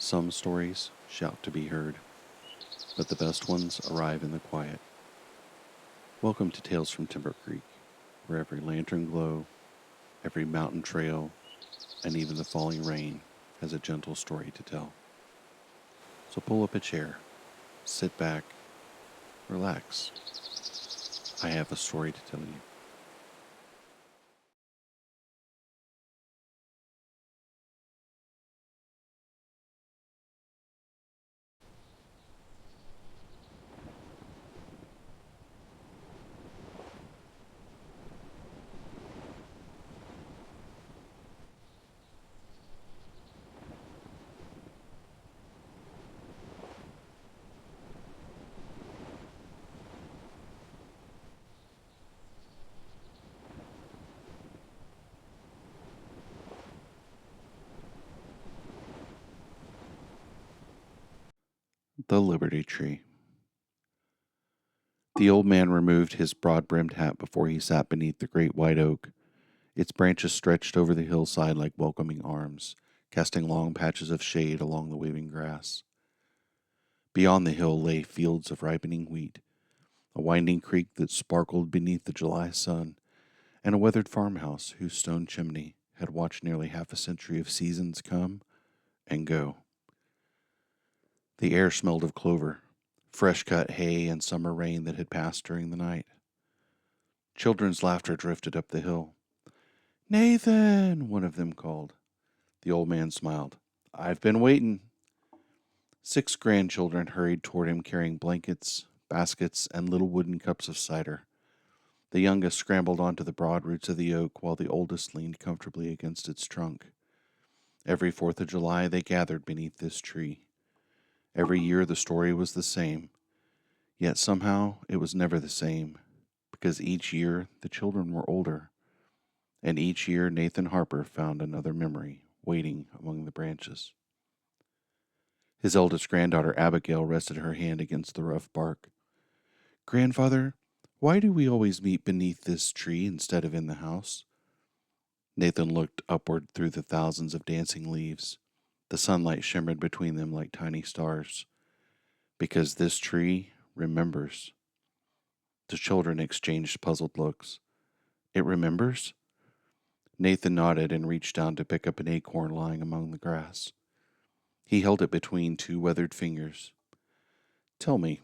Some stories shout to be heard, but the best ones arrive in the quiet. Welcome to Tales from Timber Creek, where every lantern glow, every mountain trail, and even the falling rain has a gentle story to tell. So pull up a chair, sit back, relax. I have a story to tell you. The Liberty Tree. The old man removed his broad-brimmed hat before he sat beneath the great white oak. Its branches stretched over the hillside like welcoming arms, casting long patches of shade along the waving grass. Beyond the hill lay fields of ripening wheat, a winding creek that sparkled beneath the July sun, and a weathered farmhouse whose stone chimney had watched nearly half a century of seasons come and go. The air smelled of clover, fresh-cut hay, and summer rain that had passed during the night. Children's laughter drifted up the hill. "Nathan!" one of them called. The old man smiled. "I've been waiting." 6 grandchildren hurried toward him carrying blankets, baskets, and little wooden cups of cider. The youngest scrambled onto the broad roots of the oak while the oldest leaned comfortably against its trunk. Every 4th of July they gathered beneath this tree. Every year the story was the same, yet somehow it was never the same, because each year the children were older, and each year Nathan Harper found another memory waiting among the branches. His eldest granddaughter Abigail rested her hand against the rough bark. "Grandfather, why do we always meet beneath this tree instead of in the house?" Nathan looked upward through the thousands of dancing leaves. The sunlight shimmered between them like tiny stars. "Because this tree remembers." The children exchanged puzzled looks. "It remembers?" Nathan nodded and reached down to pick up an acorn lying among the grass. He held it between 2 weathered fingers. "Tell me,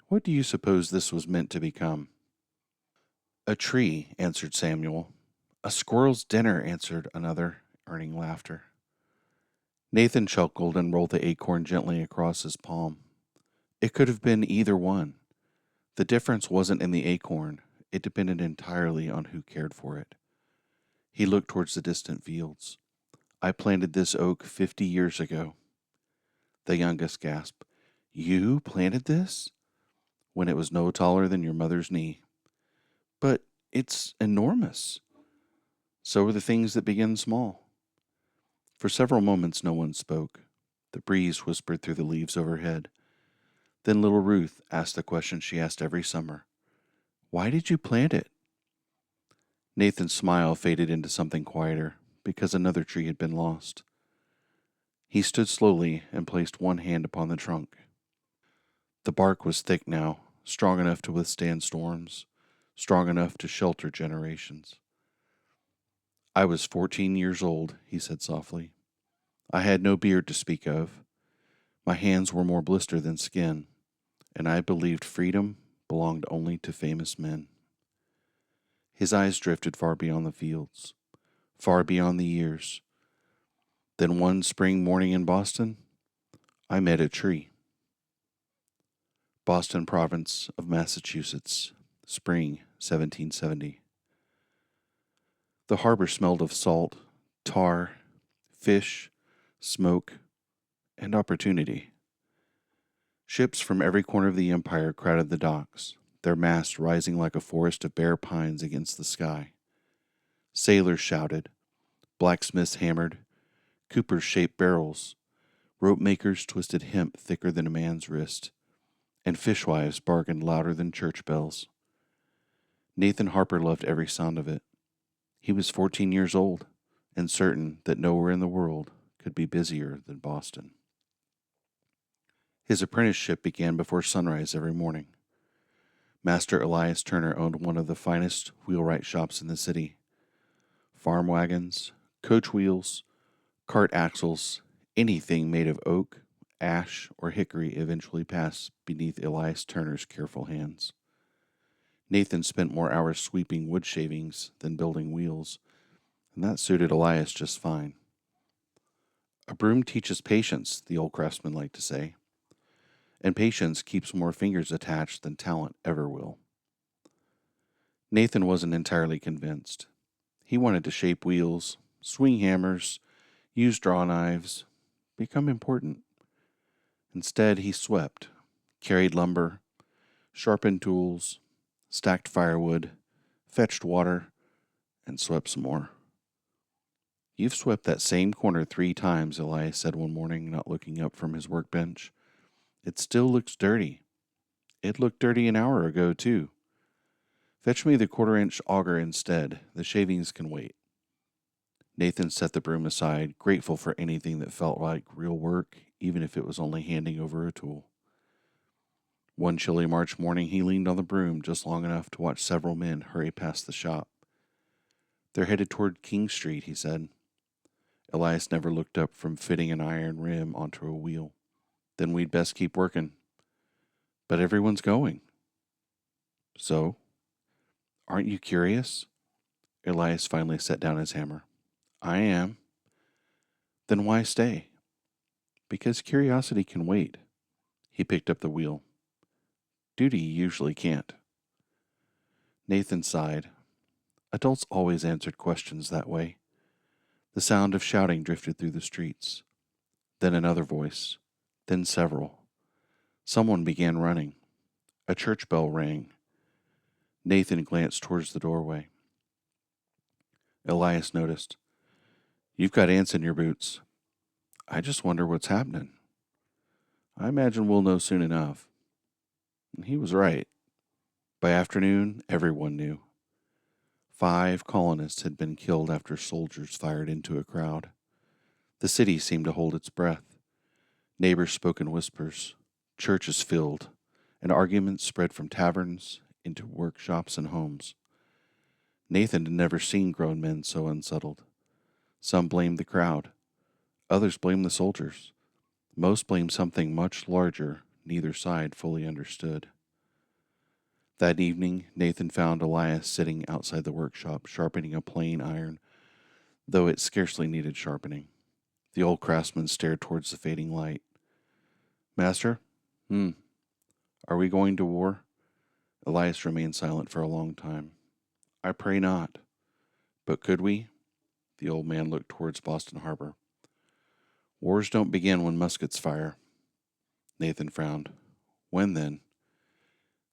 what do you suppose this was meant to become?" "A tree," answered Samuel. "A squirrel's dinner," answered another, earning laughter. Nathan chuckled and rolled the acorn gently across his palm. It could have been either one. The difference wasn't in the acorn. It depended entirely on who cared for it. He looked towards the distant fields. "I planted this oak 50 years ago." The youngest gasped. "You planted this?" "When it was no taller than your mother's knee." "But it's enormous." "So are the things that begin small." For several moments no one spoke. The breeze whispered through the leaves overhead. Then little Ruth asked the question she asked every summer. "Why did you plant it?" Nathan's smile faded into something quieter, because another tree had been lost. He stood slowly and placed one hand upon the trunk. The bark was thick now, strong enough to withstand storms, strong enough to shelter generations. "I was 14 years old," he said softly. "I had no beard to speak of. My hands were more blister than skin, and I believed freedom belonged only to famous men." His eyes drifted far beyond the fields, far beyond the years. Then one spring morning in Boston, I met a tree. Boston province of Massachusetts, spring 1770. The harbor smelled of salt, tar, fish, smoke, and opportunity. Ships from every corner of the empire crowded the docks, their masts rising like a forest of bare pines against the sky. Sailors shouted, blacksmiths hammered, coopers shaped barrels, rope makers twisted hemp thicker than a man's wrist, and fishwives bargained louder than church bells. Nathan Harper loved every sound of it. He was 14 years old, and certain that nowhere in the world could be busier than Boston. His apprenticeship began before sunrise every morning. Master Elias Turner owned one of the finest wheelwright shops in the city. Farm wagons, coach wheels, cart axles, anything made of oak, ash, or hickory eventually passed beneath Elias Turner's careful hands. Nathan spent more hours sweeping wood shavings than building wheels, and that suited Elias just fine. A broom teaches patience, the old craftsman liked to say, and patience keeps more fingers attached than talent ever will. Nathan wasn't entirely convinced. He wanted to shape wheels, swing hammers, use draw knives, become important. Instead, he swept, carried lumber, sharpened tools, stacked firewood, fetched water, and swept some more. You've swept that same corner 3 times, Elias said one morning, not looking up from his workbench. It still looks dirty. It looked dirty an hour ago, too. Fetch me the 1/4-inch auger instead. The shavings can wait. Nathan set the broom aside, grateful for anything that felt like real work, even if it was only handing over a tool. One chilly March morning, he leaned on the broom just long enough to watch several men hurry past the shop. They're headed toward King Street, he said. Elias never looked up from fitting an iron rim onto a wheel. Then we'd best keep working. But everyone's going. So? Aren't you curious? Elias finally set down his hammer. I am. Then why stay? Because curiosity can wait. He picked up the wheel. Duty usually can't. Nathan sighed. Adults always answered questions that way. The sound of shouting drifted through the streets. Then another voice. Then several. Someone began running. A church bell rang. Nathan glanced towards the doorway. Elias noticed. You've got ants in your boots. I just wonder what's happening. I imagine we'll know soon enough. And he was right. By afternoon, everyone knew. 5 colonists had been killed after soldiers fired into a crowd. The city seemed to hold its breath. Neighbors spoke in whispers. Churches filled, and arguments spread from taverns into workshops and homes. Nathan had never seen grown men so unsettled. Some blamed the crowd. Others blamed the soldiers. Most blamed something much larger neither side fully understood. That evening, Nathan found Elias sitting outside the workshop, sharpening a plain iron, though it scarcely needed sharpening. The old craftsman stared towards the fading light. Master? Are we going to war? Elias remained silent for a long time. I pray not. But could we? The old man looked towards Boston Harbor. Wars don't begin when muskets fire. Nathan frowned. When then?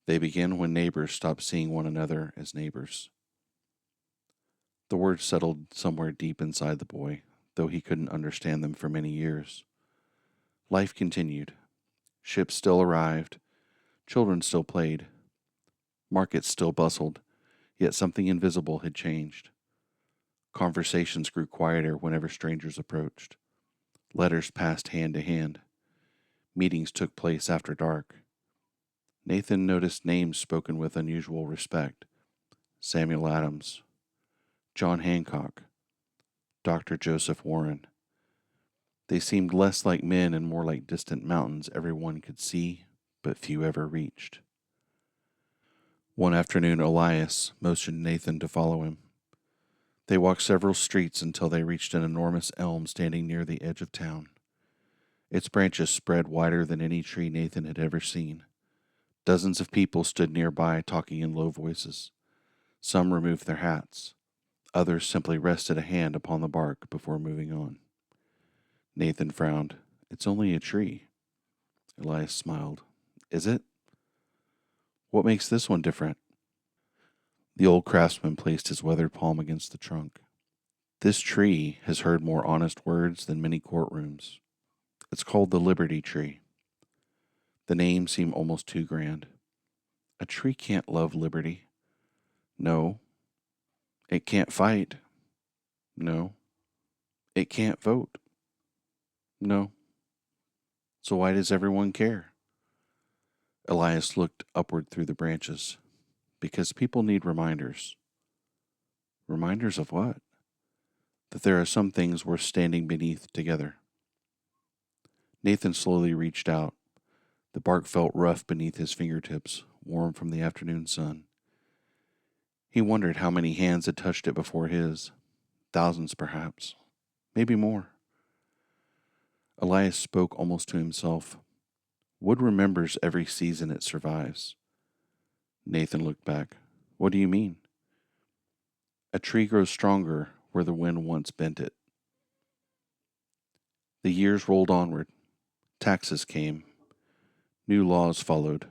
They begin when neighbors stop seeing one another as neighbors. The words settled somewhere deep inside the boy, though he couldn't understand them for many years. Life continued. Ships still arrived. Children still played. Markets still bustled, yet something invisible had changed. Conversations grew quieter whenever strangers approached. Letters passed hand to hand. Meetings took place after dark. Nathan noticed names spoken with unusual respect. Samuel Adams, John Hancock, Dr. Joseph Warren. They seemed less like men and more like distant mountains everyone could see, but few ever reached. One afternoon, Elias motioned Nathan to follow him. They walked several streets until they reached an enormous elm standing near the edge of town. Its branches spread wider than any tree Nathan had ever seen. Dozens of people stood nearby talking in low voices. Some removed their hats. Others simply rested a hand upon the bark before moving on. Nathan frowned. It's only a tree. Elias smiled. Is it? What makes this one different? The old craftsman placed his weathered palm against the trunk. This tree has heard more honest words than many courtrooms. It's called the Liberty Tree. The name seemed almost too grand. A tree can't love liberty. No. It can't fight. No. It can't vote. No. So why does everyone care? Elias looked upward through the branches. Because people need reminders. Reminders of what? That there are some things worth standing beneath together. Nathan slowly reached out. The bark felt rough beneath his fingertips, warm from the afternoon sun. He wondered how many hands had touched it before his. Thousands, perhaps. Maybe more. Elias spoke almost to himself. Wood remembers every season it survives. Nathan looked back. What do you mean? A tree grows stronger where the wind once bent it. The years rolled onward. Taxes came. New laws followed.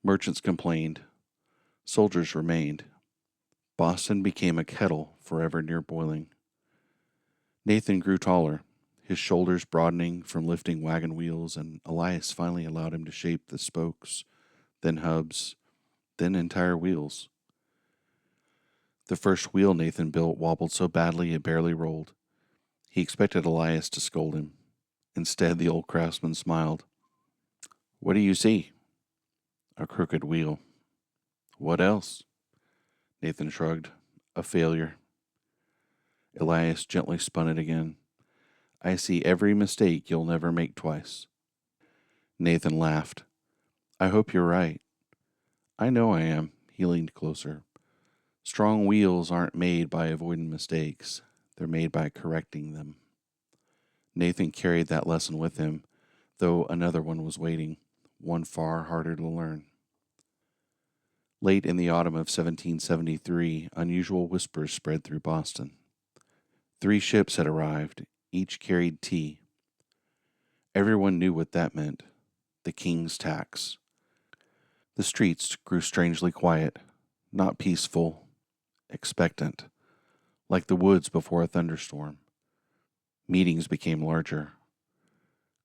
Merchants complained. Soldiers remained. Boston became a kettle forever near boiling. Nathan grew taller, his shoulders broadening from lifting wagon wheels, and Elias finally allowed him to shape the spokes, then hubs, then entire wheels. The first wheel Nathan built wobbled so badly it barely rolled. He expected Elias to scold him. Instead, the old craftsman smiled. What do you see? A crooked wheel. What else? Nathan shrugged. A failure. Elias gently spun it again. I see every mistake you'll never make twice. Nathan laughed. I hope you're right. I know I am. He leaned closer. Strong wheels aren't made by avoiding mistakes. They're made by correcting them. Nathan carried that lesson with him, though another one was waiting, one far harder to learn. Late in the autumn of 1773, unusual whispers spread through Boston. 3 ships had arrived, each carried tea. Everyone knew what that meant, the king's tax. The streets grew strangely quiet, not peaceful, expectant, like the woods before a thunderstorm. Meetings became larger.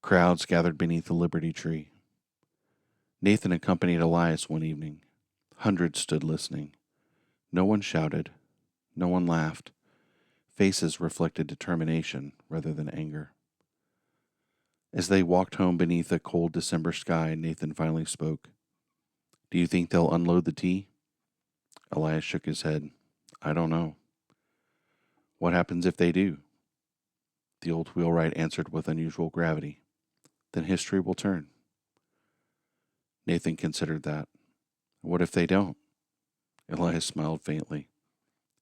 Crowds gathered beneath the Liberty Tree. Nathan accompanied Elias one evening. Hundreds stood listening. No one shouted. No one laughed. Faces reflected determination rather than anger. As they walked home beneath a cold December sky, Nathan finally spoke. Do you think they'll unload the tea? Elias shook his head. I don't know. What happens if they do? The old wheelwright answered with unusual gravity. Then history will turn. Nathan considered that. What if they don't? Elias smiled faintly.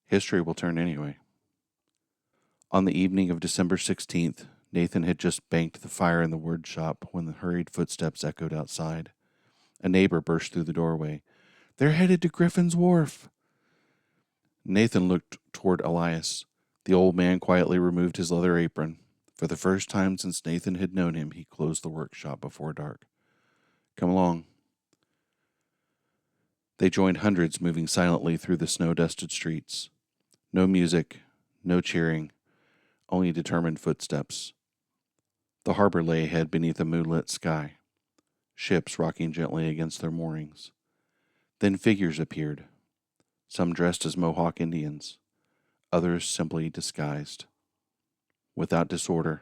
History will turn anyway. On the evening of December 16th, Nathan had just banked the fire in the word shop when the hurried footsteps echoed outside. A neighbor burst through the doorway. They're headed to Griffin's Wharf. Nathan looked toward Elias. The old man quietly removed his leather apron. For the first time since Nathan had known him, he closed the workshop before dark. Come along. They joined hundreds moving silently through the snow-dusted streets. No music, no cheering, only determined footsteps. The harbor lay ahead beneath a moonlit sky, ships rocking gently against their moorings. Then figures appeared, some dressed as Mohawk Indians, others simply disguised. Without disorder,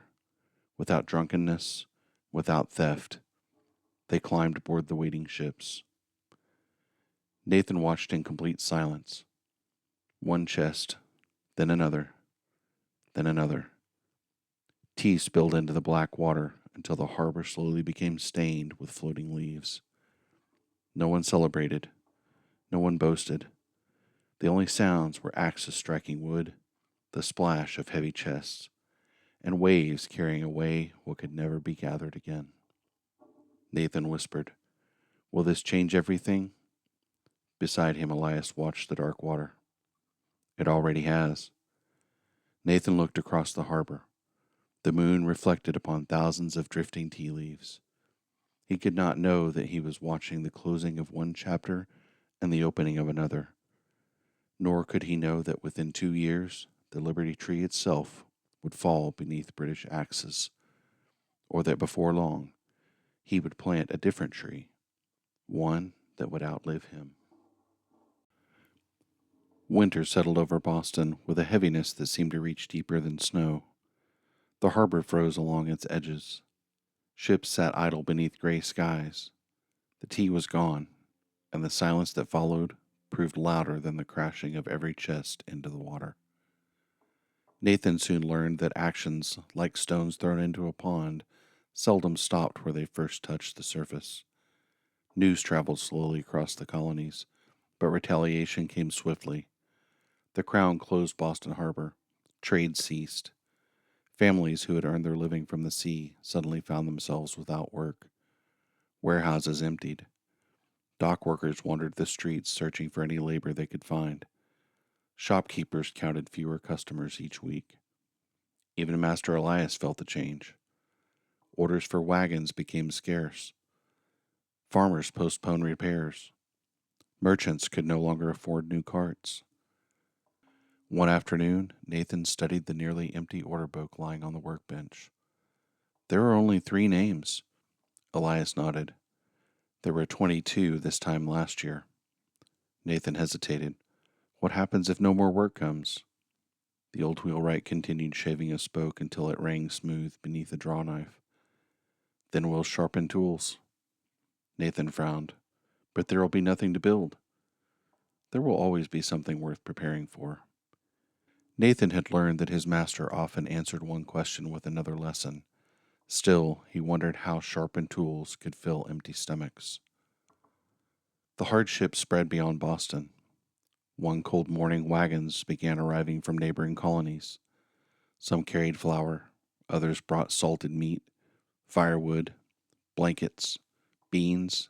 without drunkenness, without theft, they climbed aboard the waiting ships. Nathan watched in complete silence. One chest, then another, then another. Tea spilled into the black water until the harbor slowly became stained with floating leaves. No one celebrated. No one boasted. The only sounds were axes striking wood, the splash of heavy chests, and waves carrying away what could never be gathered again. Nathan whispered, Will this change everything? Beside him, Elias watched the dark water. It already has. Nathan looked across the harbor. The moon reflected upon thousands of drifting tea leaves. He could not know that he was watching the closing of one chapter and the opening of another. Nor could he know that within 2 years, the Liberty Tree itself would fall beneath British axes, or that before long, he would plant a different tree, one that would outlive him. Winter settled over Boston with a heaviness that seemed to reach deeper than snow. The harbor froze along its edges. Ships sat idle beneath gray skies. The tea was gone, and the silence that followed proved louder than the crashing of every chest into the water. Nathan soon learned that actions, like stones thrown into a pond, seldom stopped where they first touched the surface. News traveled slowly across the colonies, but retaliation came swiftly. The Crown closed Boston Harbor. Trade ceased. Families who had earned their living from the sea suddenly found themselves without work. Warehouses emptied. Dock workers wandered the streets searching for any labor they could find. Shopkeepers counted fewer customers each week. Even Master Elias felt the change. Orders for wagons became scarce. Farmers postponed repairs. Merchants could no longer afford new carts. One afternoon, Nathan studied the nearly empty order book lying on the workbench. There were only 3 names. Elias nodded. There were 22 this time last year. Nathan hesitated. What happens if no more work comes? The old wheelwright continued shaving a spoke until it rang smooth beneath a draw knife. Then we'll sharpen tools. Nathan frowned. But there will be nothing to build. There will always be something worth preparing for. Nathan had learned that his master often answered one question with another lesson. Still, he wondered how sharpened tools could fill empty stomachs. The hardship spread beyond Boston. One cold morning, wagons began arriving from neighboring colonies. Some carried flour, others brought salted meat, firewood, blankets, beans,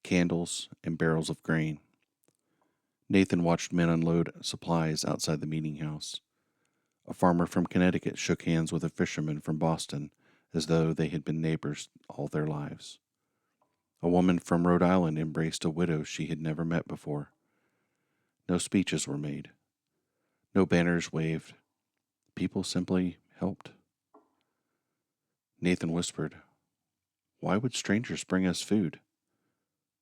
candles, and barrels of grain. Nathan watched men unload supplies outside the meeting house. A farmer from Connecticut shook hands with a fisherman from Boston as though they had been neighbors all their lives. A woman from Rhode Island embraced a widow she had never met before. No speeches were made. No banners waved. People simply helped. Nathan whispered, "Why would strangers bring us food?"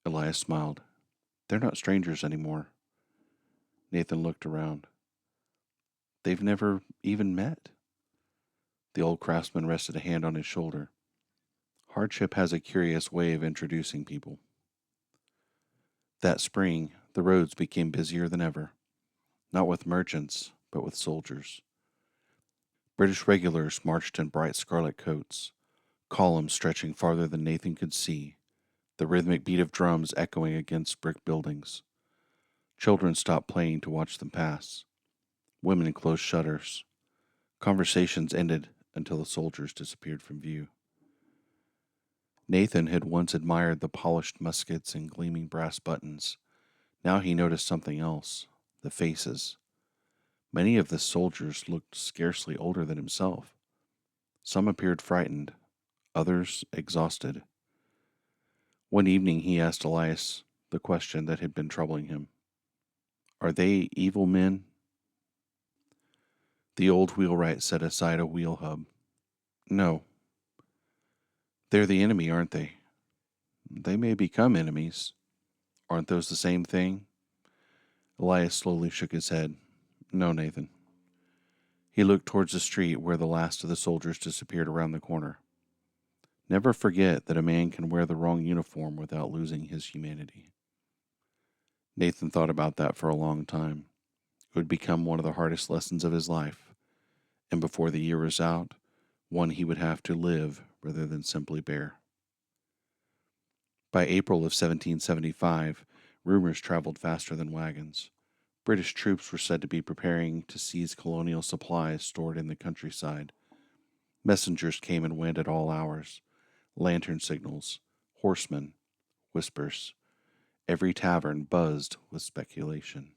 Elias smiled. "They're not strangers anymore." Nathan looked around. "They've never even met." The old craftsman rested a hand on his shoulder. Hardship has a curious way of introducing people. That spring, the roads became busier than ever, not with merchants, but with soldiers. British regulars marched in bright scarlet coats, columns stretching farther than Nathan could see, the rhythmic beat of drums echoing against brick buildings. Children stopped playing to watch them pass. Women closed shutters. Conversations ended until the soldiers disappeared from view. Nathan had once admired the polished muskets and gleaming brass buttons. Now he noticed something else: the faces. Many of the soldiers looked scarcely older than himself. Some appeared frightened, others exhausted. One evening he asked Elias the question that had been troubling him. "Are they evil men?" The old wheelwright set aside a wheel hub. "No. They're the enemy, aren't they?" "They may become enemies." "Aren't those the same thing?" Elias slowly shook his head. "No, Nathan." He looked towards the street where the last of the soldiers disappeared around the corner. Never forget that a man can wear the wrong uniform without losing his humanity. Nathan thought about that for a long time. It would become one of the hardest lessons of his life, and before the year was out, one he would have to live rather than simply bear. By April of 1775, rumors traveled faster than wagons. British troops were said to be preparing to seize colonial supplies stored in the countryside. Messengers came and went at all hours. Lantern signals, horsemen, whispers. Every tavern buzzed with speculation.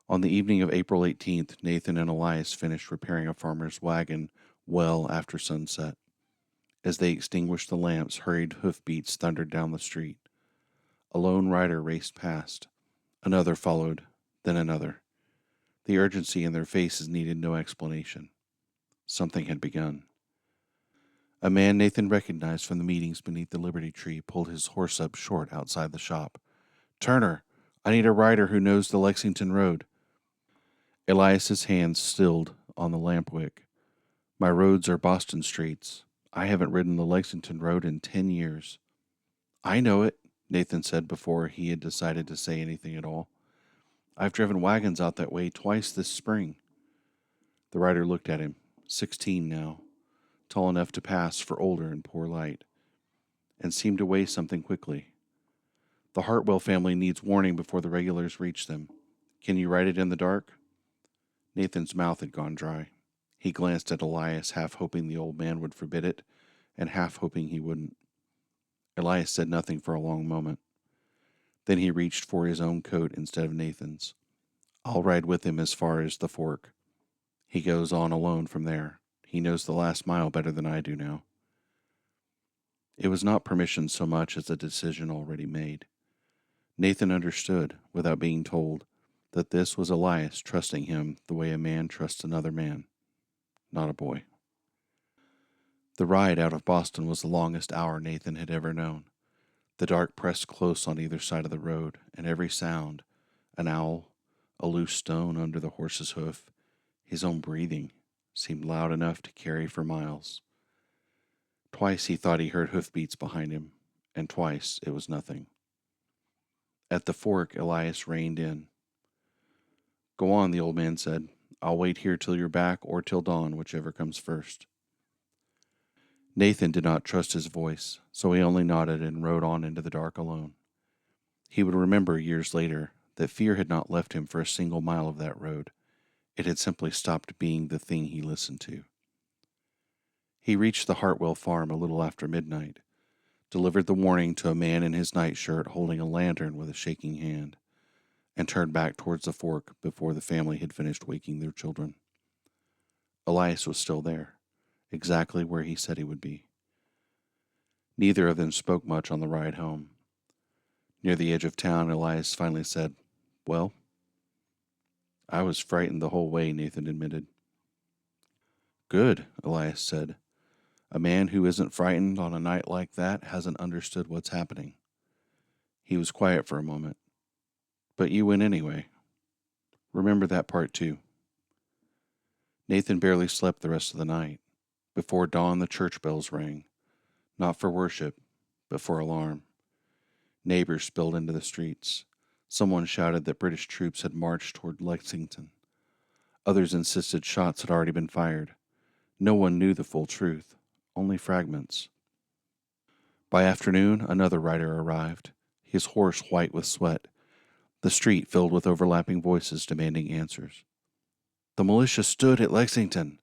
On the evening of April 18th, Nathan and Elias finished repairing a farmer's wagon well after sunset. As they extinguished the lamps, hurried hoofbeats thundered down the street. A lone rider raced past. Another followed, then another. The urgency in their faces needed no explanation. Something had begun. A man Nathan recognized from the meetings beneath the Liberty Tree pulled his horse up short outside the shop. "Turner, I need a rider who knows the Lexington road." Elias's hands stilled on the lamp wick. "My roads are Boston streets. I haven't ridden the Lexington Road in 10 years. I know it, Nathan said before he had decided to say anything at all. I've driven wagons out that way twice this spring. The rider looked at him, 16 now, tall enough to pass for older in poor light, and seemed to weigh something quickly. The Hartwell family needs warning before the regulars reach them. Can you ride it in the dark? Nathan's mouth had gone dry. He glanced at Elias, half hoping the old man would forbid it, and half hoping he wouldn't. Elias said nothing for a long moment. Then he reached for his own coat instead of Nathan's. I'll ride with him as far as the fork. He goes on alone from there. He knows the last mile better than I do now. It was not permission so much as a decision already made. Nathan understood, without being told, that this was Elias trusting him the way a man trusts another man, not a boy. The ride out of Boston was the longest hour Nathan had ever known. The dark pressed close on either side of the road, and every sound, an owl, a loose stone under the horse's hoof, his own breathing, seemed loud enough to carry for miles. Twice he thought he heard hoofbeats behind him, and twice it was nothing. At the fork, Elias reined in. Go on, the old man said. I'll wait here till you're back or till dawn, whichever comes first. Nathan did not trust his voice, so he only nodded and rode on into the dark alone. He would remember years later that fear had not left him for a single mile of that road. It had simply stopped being the thing he listened to. He reached the Hartwell farm a little after midnight, delivered the warning to a man in his nightshirt holding a lantern with a shaking hand, and turned back towards the fork before the family had finished waking their children. Elias was still there, exactly where he said he would be. Neither of them spoke much on the ride home. Near the edge of town, Elias finally said, Well, I was frightened the whole way, Nathan admitted. Good, Elias said. A man who isn't frightened on a night like that hasn't understood what's happening. He was quiet for a moment. But you win anyway. Remember that part too. Nathan barely slept the rest of the night. Before dawn, the church bells rang, not for worship, but for alarm. Neighbors spilled into the streets. Someone shouted that British troops had marched toward Lexington. Others insisted shots had already been fired. No one knew the full truth, only fragments. By afternoon, another rider arrived, his horse white with sweat, the street filled with overlapping voices demanding answers. The militia stood at Lexington.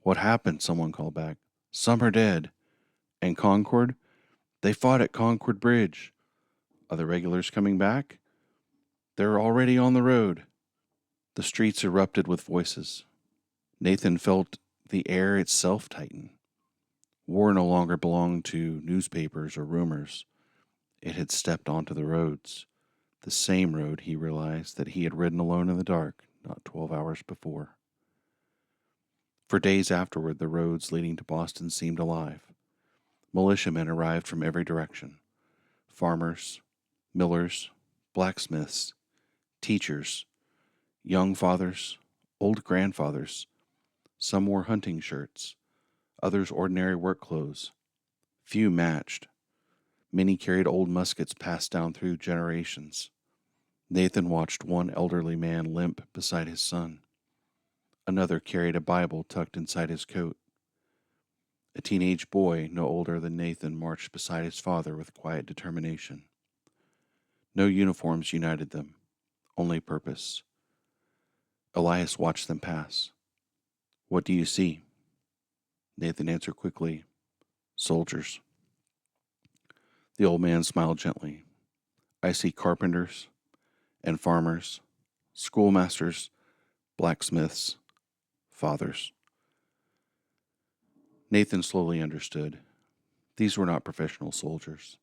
What happened? Someone called back. Some are dead. And Concord? They fought at Concord Bridge. Are the regulars coming back? They're already on the road. The streets erupted with voices. Nathan felt the air itself tighten. War no longer belonged to newspapers or rumors. It had stepped onto the roads. The same road, he realized, that he had ridden alone in the dark not 12 hours before. For days afterward, the roads leading to Boston seemed alive. Militiamen arrived from every direction. Farmers, millers, blacksmiths, teachers, young fathers, old grandfathers. Some wore hunting shirts, others ordinary work clothes. Few matched. Many carried old muskets passed down through generations. Nathan watched one elderly man limp beside his son. Another carried a Bible tucked inside his coat. A teenage boy, no older than Nathan, marched beside his father with quiet determination. No uniforms united them, only purpose. Elias watched them pass. What do you see? Nathan answered quickly, Soldiers. The old man smiled gently. I see carpenters and farmers, schoolmasters, blacksmiths, fathers. Nathan slowly understood. These were not professional soldiers.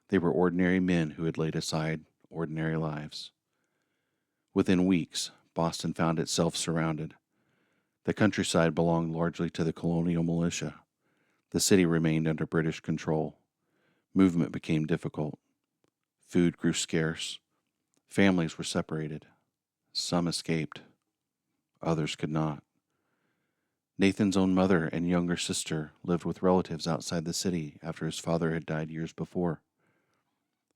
They were ordinary men who had laid aside ordinary lives. Within weeks, Boston found itself surrounded. The countryside belonged largely to the Colonial militia. The city remained under British control. Movement became difficult. Food grew scarce. Families were separated. Some escaped. Others could not. Nathan's own mother and younger sister lived with relatives outside the city after his father had died years before.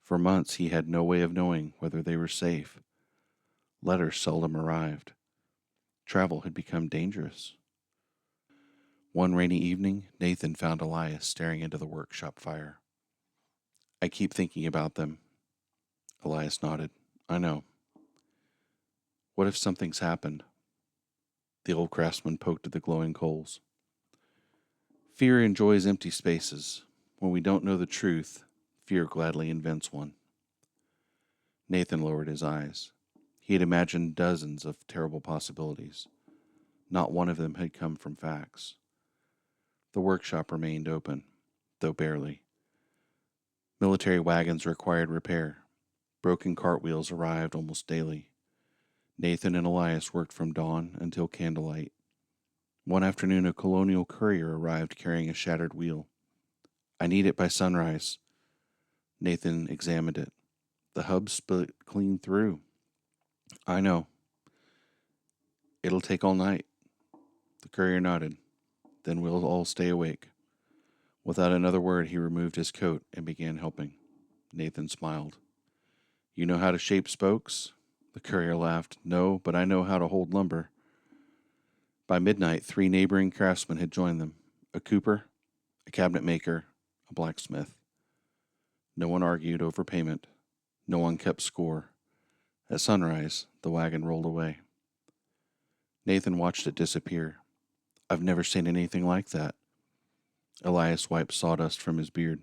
For months, he had no way of knowing whether they were safe. Letters seldom arrived. Travel had become dangerous. One rainy evening, Nathan found Elias staring into the workshop fire. I keep thinking about them. Elias nodded. I know. What if something's happened? The old craftsman poked at the glowing coals. Fear enjoys empty spaces. When we don't know the truth, fear gladly invents one. Nathan lowered his eyes. He had imagined dozens of terrible possibilities. Not one of them had come from facts. The workshop remained open, though barely. Military wagons required repair. Broken cartwheels arrived almost daily. Nathan and Elias worked from dawn until candlelight. One afternoon, a Colonial courier arrived carrying a shattered wheel. I need it by sunrise. Nathan examined it. The hub split clean through. I know. It'll take all night. The courier nodded. Then we'll all stay awake. Without another word, he removed his coat and began helping. Nathan smiled. You know how to shape spokes? The courier laughed. No, but I know how to hold lumber. By midnight, 3 neighboring craftsmen had joined them. A cooper, a cabinet maker, a blacksmith. No one argued over payment. No one kept score. At sunrise, the wagon rolled away. Nathan watched it disappear. I've never seen anything like that. Elias wiped sawdust from his beard.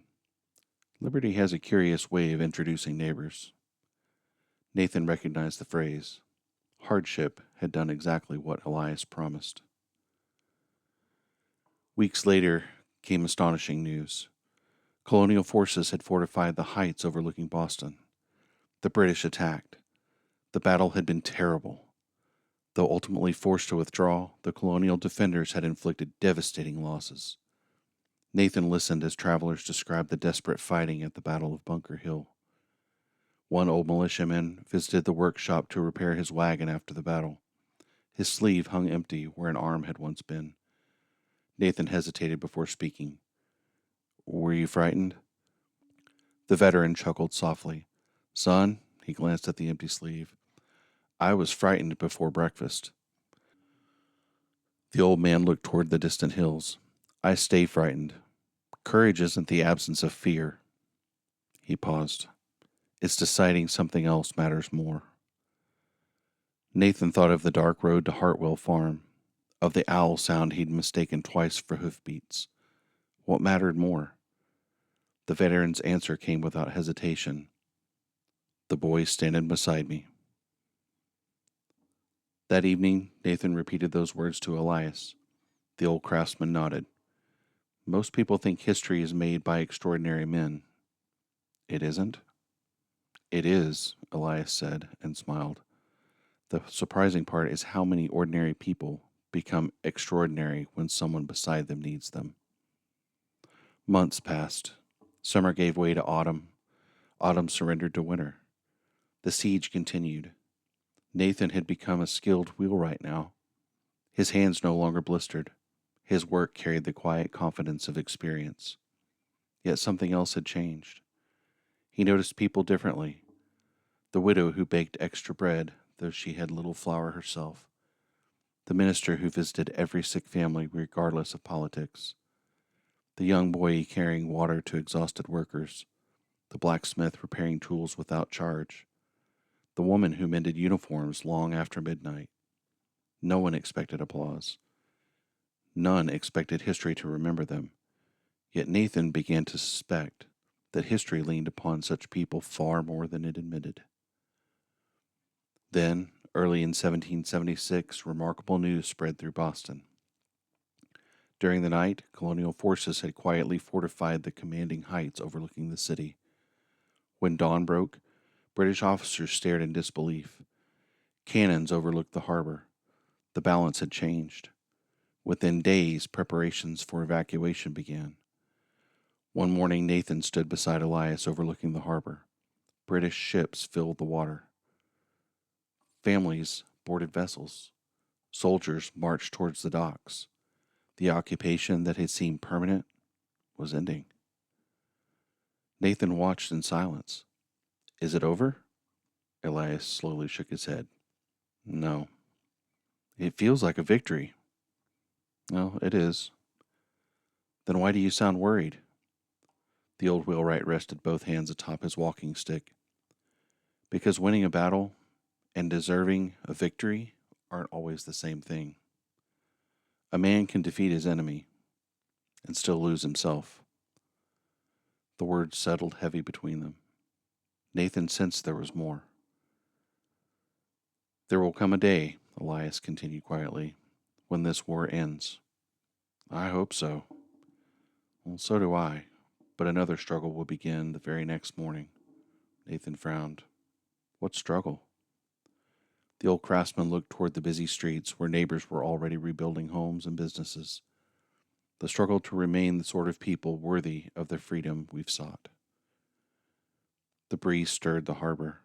Liberty has a curious way of introducing neighbors. Nathan recognized the phrase. Hardship had done exactly what Elias promised. Weeks later came astonishing news. Colonial forces had fortified the heights overlooking Boston. The British attacked. The battle had been terrible. Though ultimately forced to withdraw, the Colonial defenders had inflicted devastating losses. Nathan listened as travelers described the desperate fighting at the Battle of Bunker Hill. One old militiaman visited the workshop to repair his wagon after the battle. His sleeve hung empty where an arm had once been. Nathan hesitated before speaking. Were you frightened? The veteran chuckled softly. Son, he glanced at the empty sleeve. I was frightened before breakfast. The old man looked toward the distant hills. I stay frightened. Courage isn't the absence of fear. He paused. It's deciding something else matters more. Nathan thought of the dark road to Hartwell Farm, of the owl sound he'd mistaken twice for hoofbeats. What mattered more? The veteran's answer came without hesitation. The boy standing beside me. That evening, Nathan repeated those words to Elias. The old craftsman nodded. Most people think history is made by extraordinary men. It isn't? It is, Elias said and smiled. The surprising part is how many ordinary people become extraordinary when someone beside them needs them. Months passed. Summer gave way to autumn. Autumn surrendered to winter. The siege continued. Nathan had become a skilled wheelwright now. His hands no longer blistered. His work carried the quiet confidence of experience. Yet something else had changed. He noticed people differently. The widow who baked extra bread, though she had little flour herself. The minister who visited every sick family regardless of politics. The young boy carrying water to exhausted workers. The blacksmith repairing tools without charge. The woman who mended uniforms long after midnight. No one expected applause. None expected history to remember them. Yet Nathan began to suspect that history leaned upon such people far more than it admitted. Then, early in 1776, remarkable news spread through Boston. During the night, colonial forces had quietly fortified the commanding heights overlooking the city. When dawn broke, British officers stared in disbelief. Cannons overlooked the harbor. The balance had changed. Within days, preparations for evacuation began. One morning, Nathan stood beside Elias overlooking the harbor. British ships filled the water. Families boarded vessels. Soldiers marched towards the docks. The occupation that had seemed permanent was ending. Nathan watched in silence. Is it over? Elias slowly shook his head. No. It feels like a victory. No, it is. Then why do you sound worried? The old wheelwright rested both hands atop his walking stick. Because winning a battle and deserving a victory aren't always the same thing. A man can defeat his enemy and still lose himself. The words settled heavy between them. Nathan sensed there was more. There will come a day, Elias continued quietly, when this war ends. I hope so. Well, so do I. But another struggle will begin the very next morning. Nathan frowned. What struggle? The old craftsman looked toward the busy streets where neighbors were already rebuilding homes and businesses. The struggle to remain the sort of people worthy of the freedom we've sought. The breeze stirred the harbor.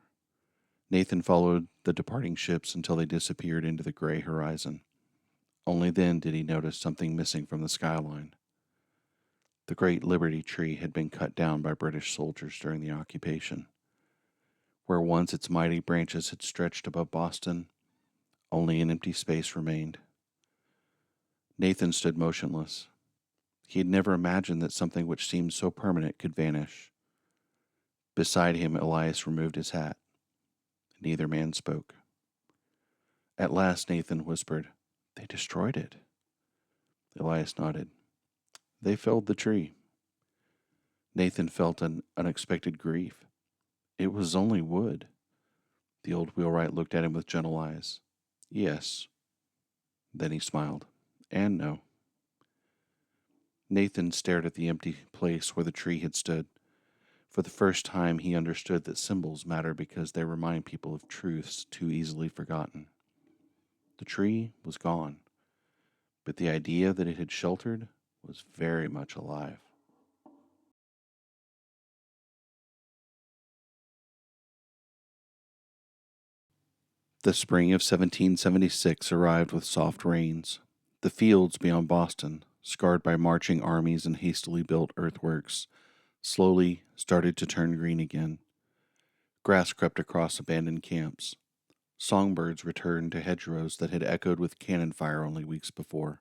Nathan followed the departing ships until they disappeared into the gray horizon. Only then did he notice something missing from the skyline. The great Liberty tree had been cut down by British soldiers during the occupation. Where once its mighty branches had stretched above Boston, only an empty space remained. Nathan stood motionless. He had never imagined that something which seemed so permanent could vanish. Beside him, Elias removed his hat. Neither man spoke. At last, Nathan whispered, They destroyed it. Elias nodded. They felled the tree. Nathan felt an unexpected grief. It was only wood. The old wheelwright looked at him with gentle eyes. Yes. Then he smiled. And no. Nathan stared at the empty place where the tree had stood. For the first time, he understood that symbols matter because they remind people of truths too easily forgotten. The tree was gone, but the idea that it had sheltered was very much alive. The spring of 1776 arrived with soft rains. The fields beyond Boston, scarred by marching armies and hastily built earthworks, slowly started to turn green again. Grass crept across abandoned camps. Songbirds returned to hedgerows that had echoed with cannon fire only weeks before.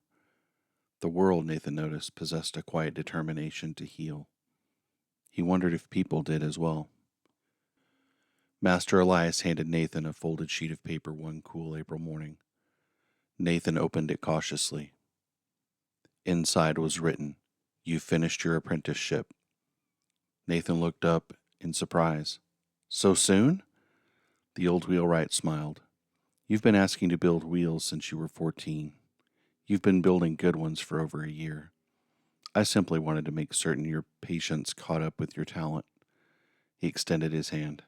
The world, Nathan noticed, possessed a quiet determination to heal. He wondered if people did as well. Master Elias handed Nathan a folded sheet of paper one cool April morning. Nathan opened it cautiously. Inside was written, "You finished your apprenticeship." Nathan looked up in surprise. So soon? The old wheelwright smiled. You've been asking to build wheels since you were 14. You've been building good ones for over a year. I simply wanted to make certain your patience caught up with your talent. He extended his hand.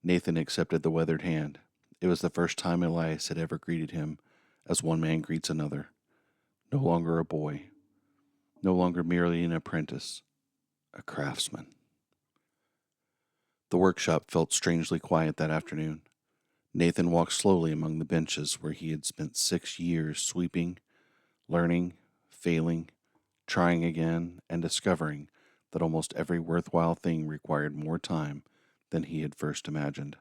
Nathan accepted the weathered hand. It was the first time Elias had ever greeted him as one man greets another. No longer a boy. No longer merely an apprentice. A craftsman. The workshop felt strangely quiet that afternoon. Nathan walked slowly among the benches where he had spent 6 years sweeping, learning, failing, trying again, and discovering that almost every worthwhile thing required more time than he had first imagined.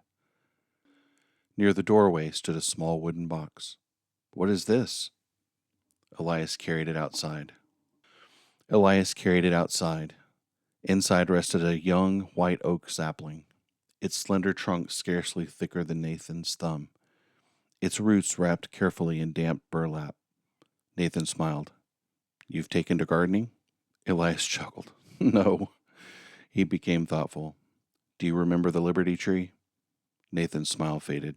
Near the doorway stood a small wooden box. What is this? Elias carried it outside. Inside rested a young white oak sapling, its slender trunk scarcely thicker than Nathan's thumb, its roots wrapped carefully in damp burlap. Nathan smiled. You've taken to gardening? Elias chuckled. No. He became thoughtful. Do you remember the Liberty Tree? Nathan's smile faded.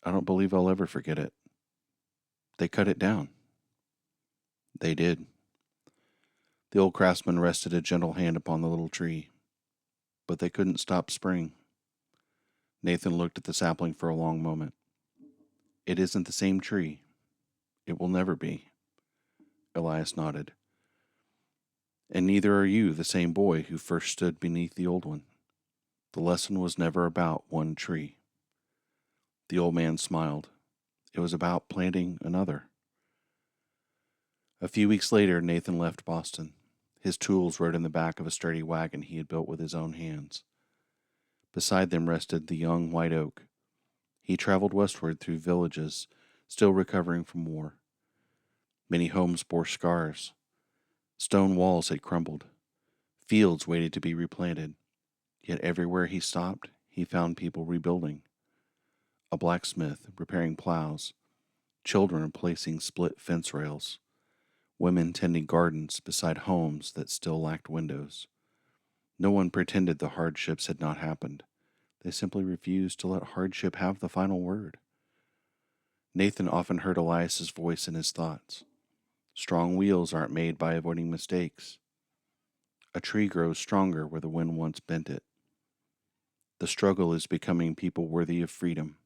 I don't believe I'll ever forget it. They cut it down. They did. The old craftsman rested a gentle hand upon the little tree. But they couldn't stop spring. Nathan looked at the sapling for a long moment. It isn't the same tree. It will never be. Elias nodded. And neither are you the same boy who first stood beneath the old one. The lesson was never about one tree. The old man smiled. It was about planting another. A few weeks later, Nathan left Boston. His tools rode in the back of a sturdy wagon he had built with his own hands. Beside them rested the young white oak. He traveled westward through villages, still recovering from war. Many homes bore scars. Stone walls had crumbled. Fields waited to be replanted. Yet everywhere he stopped, he found people rebuilding. A blacksmith repairing plows, children replacing split fence rails, women tending gardens beside homes that still lacked windows. No one pretended the hardships had not happened. They simply refused to let hardship have the final word. Nathan often heard Elias's voice in his thoughts. Strong wheels aren't made by avoiding mistakes. A tree grows stronger where the wind once bent it. The struggle is becoming people worthy of freedom.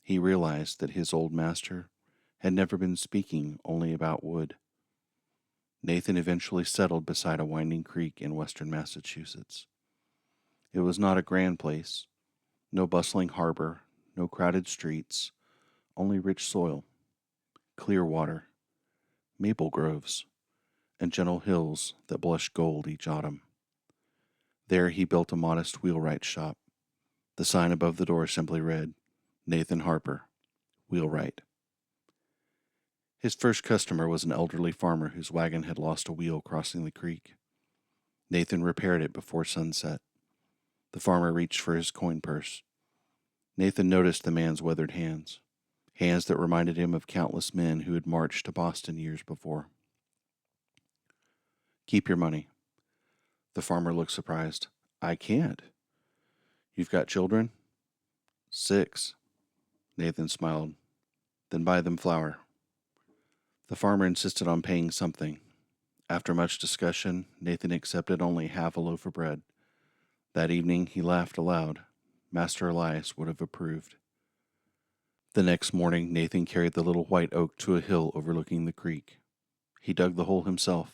He realized that his old master had never been speaking only about wood. Nathan eventually settled beside a winding creek in western Massachusetts. It was not a grand place, no bustling harbor, no crowded streets, only rich soil, clear water, maple groves, and gentle hills that blushed gold each autumn. There he built a modest wheelwright shop. The sign above the door simply read, Nathan Harper, wheelwright. His first customer was an elderly farmer whose wagon had lost a wheel crossing the creek. Nathan repaired it before sunset. The farmer reached for his coin purse. Nathan noticed the man's weathered hands, hands that reminded him of countless men who had marched to Boston years before. Keep your money. The farmer looked surprised. I can't. You've got children? 6. Nathan smiled. Then buy them flour. The farmer insisted on paying something. After much discussion, Nathan accepted only half a loaf of bread. That evening he laughed aloud. Master Elias would have approved. The next morning, Nathan carried the little white oak to a hill overlooking the creek. He dug the hole himself.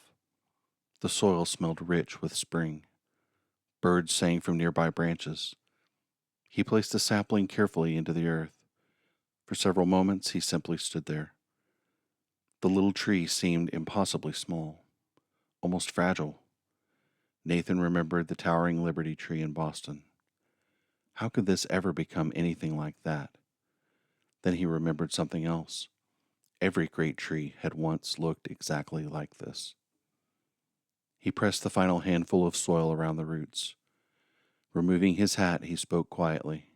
The soil smelled rich with spring. Birds sang from nearby branches. He placed the sapling carefully into the earth. For several moments he simply stood there. The little tree seemed impossibly small, almost fragile. Nathan remembered the towering Liberty tree in Boston. How could this ever become anything like that? Then he remembered something else. Every great tree had once looked exactly like this. He pressed the final handful of soil around the roots. Removing his hat, he spoke quietly.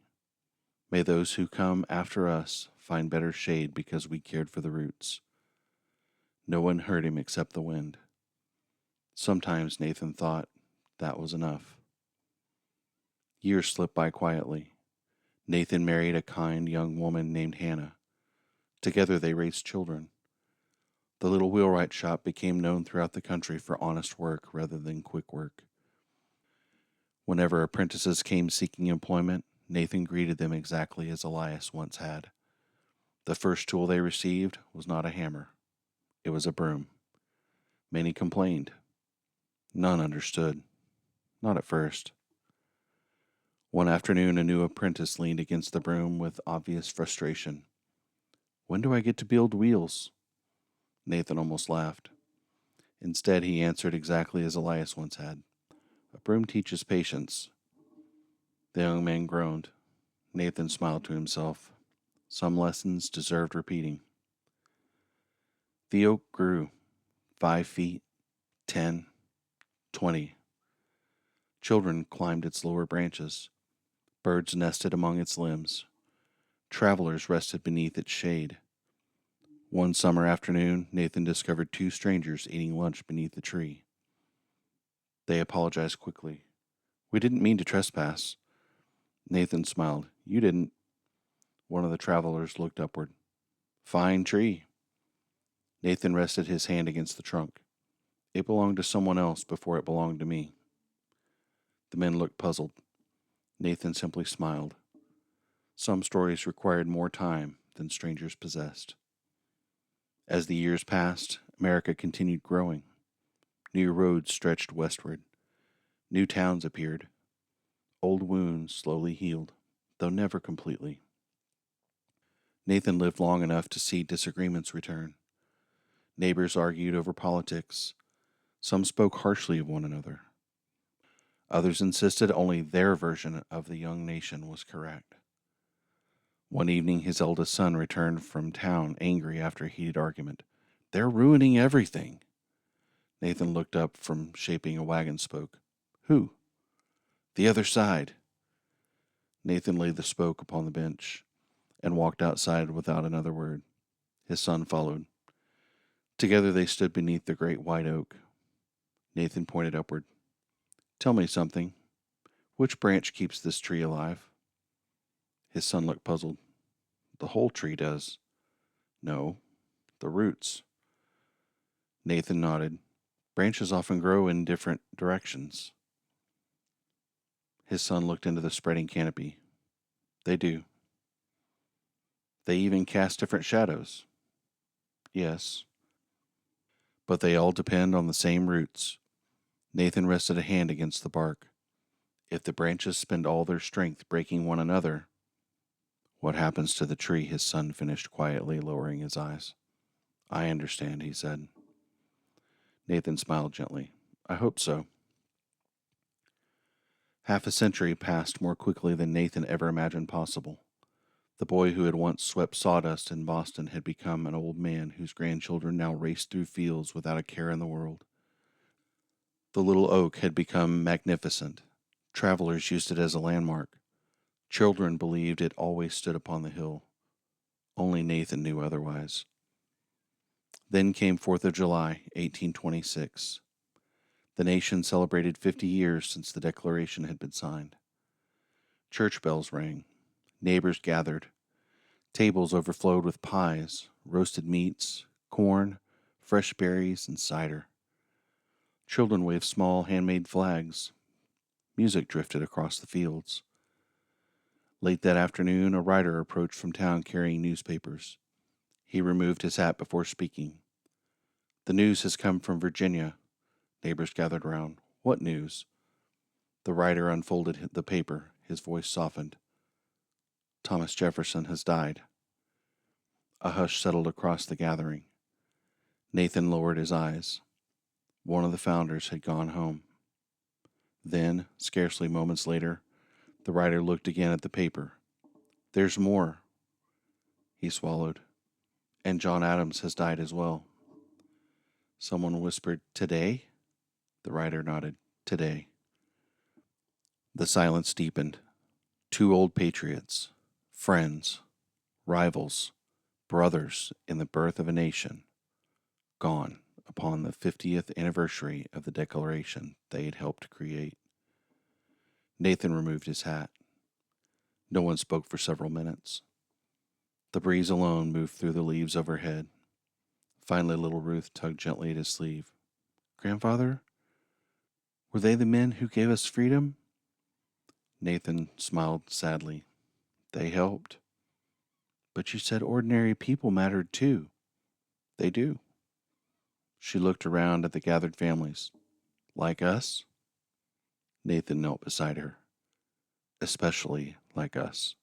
May those who come after us find better shade because we cared for the roots. No one heard him except the wind. Sometimes Nathan thought that was enough. Years slipped by quietly. Nathan married a kind young woman named Hannah. Together they raised children. The little wheelwright shop became known throughout the country for honest work rather than quick work. Whenever apprentices came seeking employment, Nathan greeted them exactly as Elias once had. The first tool they received was not a hammer. It was a broom. Many complained. None understood. Not at first. One afternoon, a new apprentice leaned against the broom with obvious frustration. When do I get to build wheels? Nathan almost laughed. Instead, he answered exactly as Elias once had. A broom teaches patience. The young man groaned. Nathan smiled to himself. Some lessons deserved repeating. The oak grew. 5 feet, 10, 20. Children climbed its lower branches. Birds nested among its limbs. Travelers rested beneath its shade. One summer afternoon, Nathan discovered 2 strangers eating lunch beneath the tree. They apologized quickly. We didn't mean to trespass. Nathan smiled. You didn't. One of the travelers looked upward. Fine tree. Nathan rested his hand against the trunk. It belonged to someone else before it belonged to me. The men looked puzzled. Nathan simply smiled. Some stories required more time than strangers possessed. As the years passed, America continued growing. New roads stretched westward. New towns appeared. Old wounds slowly healed, though never completely. Nathan lived long enough to see disagreements return. Neighbors argued over politics. Some spoke harshly of one another. Others insisted only their version of the young nation was correct. One evening, his eldest son returned from town angry after a heated argument. "They're ruining everything." Nathan looked up from shaping a wagon spoke. "Who?" "The other side." Nathan laid the spoke upon the bench and walked outside without another word. His son followed. Together they stood beneath the great white oak. Nathan pointed upward. "Tell me something. Which branch keeps this tree alive?" His son looked puzzled. "The whole tree does." "No, the roots." Nathan nodded. "Branches often grow in different directions." His son looked into the spreading canopy. "They do." "They even cast different shadows." "Yes." "But they all depend on the same roots." Nathan rested a hand against the bark. "If the branches spend all their strength breaking one another—" "What happens to the tree?" his son finished quietly, lowering his eyes. "I understand," he said. Nathan smiled gently. "I hope so." Half a century passed more quickly than Nathan ever imagined possible. The boy who had once swept sawdust in Boston had become an old man whose grandchildren now raced through fields without a care in the world. The little oak had become magnificent. Travelers used it as a landmark. Children believed it always stood upon the hill. Only Nathan knew otherwise. Then came 4th of July, 1826. The nation celebrated 50 years since the Declaration had been signed. Church bells rang. Neighbors gathered. Tables overflowed with pies, roasted meats, corn, fresh berries, and cider. Children waved small handmade flags. Music drifted across the fields. Late that afternoon, a rider approached from town carrying newspapers. He removed his hat before speaking. "The news has come from Virginia." Neighbors gathered around. "What news?" The rider unfolded the paper. His voice softened. "Thomas Jefferson has died." A hush settled across the gathering. Nathan lowered his eyes. One of the founders had gone home. Then, scarcely moments later, the writer looked again at the paper. "There's more." He swallowed. "And John Adams has died as well." Someone whispered, "Today?" The writer nodded. "Today." The silence deepened. Two old patriots, friends, rivals, brothers in the birth of a nation, gone upon the 50th anniversary of the Declaration they had helped create. Nathan removed his hat. No one spoke for several minutes. The breeze alone moved through the leaves overhead. Finally, little Ruth tugged gently at his sleeve. "Grandfather, were they the men who gave us freedom?" Nathan smiled sadly. "They helped." "But you said ordinary people mattered too." "They do." She looked around at the gathered families. "Like us?" Nathan knelt beside her. "Especially like us."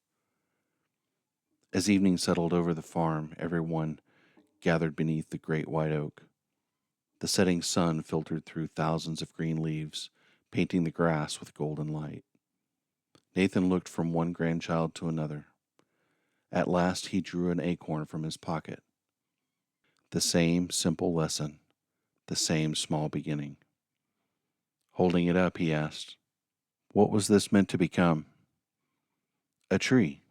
As evening settled over the farm, everyone gathered beneath the great white oak. The setting sun filtered through thousands of green leaves, painting the grass with golden light. Nathan looked from one grandchild to another. At last he drew an acorn from his pocket. The same simple lesson, the same small beginning. Holding it up, he asked, "What was this meant to become?" "A tree,"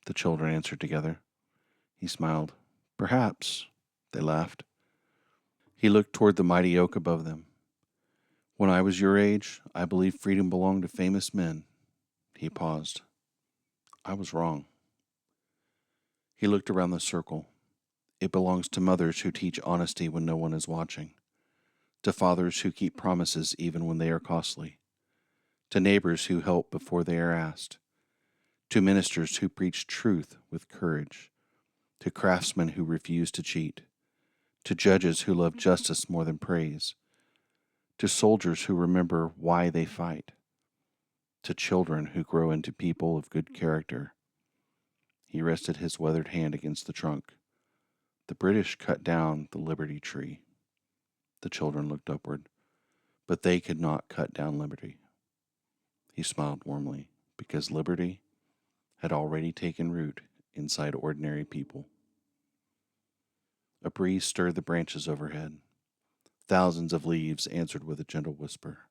the children answered together. He smiled. "Perhaps." They laughed. He looked toward the mighty oak above them. "When I was your age, I believed freedom belonged to famous men." He paused. "I was wrong." He looked around the circle. "It belongs to mothers who teach honesty when no one is watching, to fathers who keep promises even when they are costly, to neighbors who help before they are asked, to ministers who preach truth with courage, to craftsmen who refuse to cheat, to judges who love justice more than praise, to soldiers who remember why they fight, to children who grow into people of good character." He rested his weathered hand against the trunk. The British cut down the Liberty tree. The children looked upward, but they could not cut down liberty. He smiled warmly, because liberty had already taken root inside ordinary people. A breeze stirred the branches overhead. Thousands of leaves answered with a gentle whisper.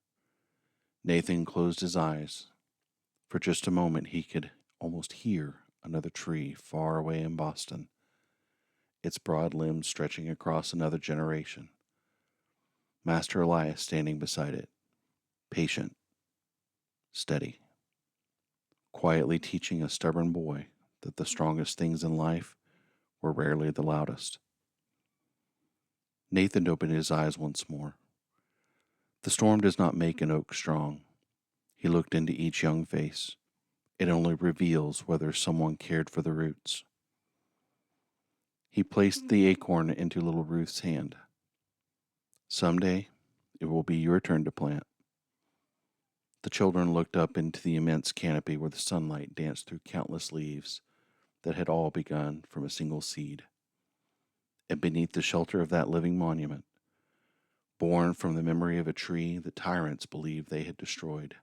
Nathan closed his eyes. For just a moment, he could almost hear another tree far away in Boston, its broad limbs stretching across another generation. Master Elias standing beside it, patient, steady, quietly teaching a stubborn boy that the strongest things in life were rarely the loudest. Nathan opened his eyes once more. The storm does not make an oak strong. He looked into each young face. It only reveals whether someone cared for the roots. He placed the acorn into little Ruth's hand. Someday, it will be your turn to plant. The children looked up into the immense canopy where the sunlight danced through countless leaves that had all begun from a single seed. And beneath the shelter of that living monument, born from the memory of a tree the tyrants believed they had destroyed,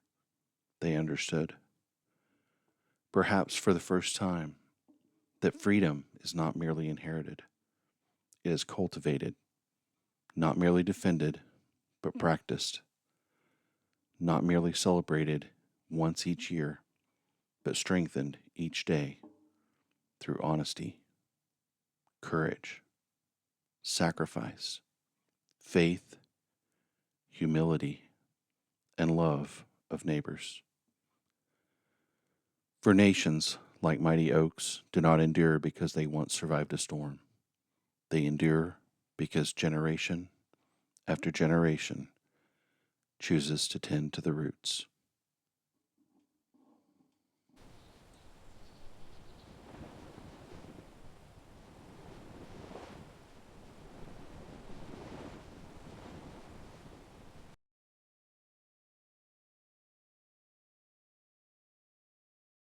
they understood, perhaps for the first time, that freedom is not merely inherited. It is cultivated, not merely defended, but practiced, not merely celebrated once each year, but strengthened each day through honesty, courage, sacrifice, faith, humility, and love of neighbors. For nations, like mighty oaks, do not endure because they once survived a storm. They endure because generation after generation chooses to tend to the roots.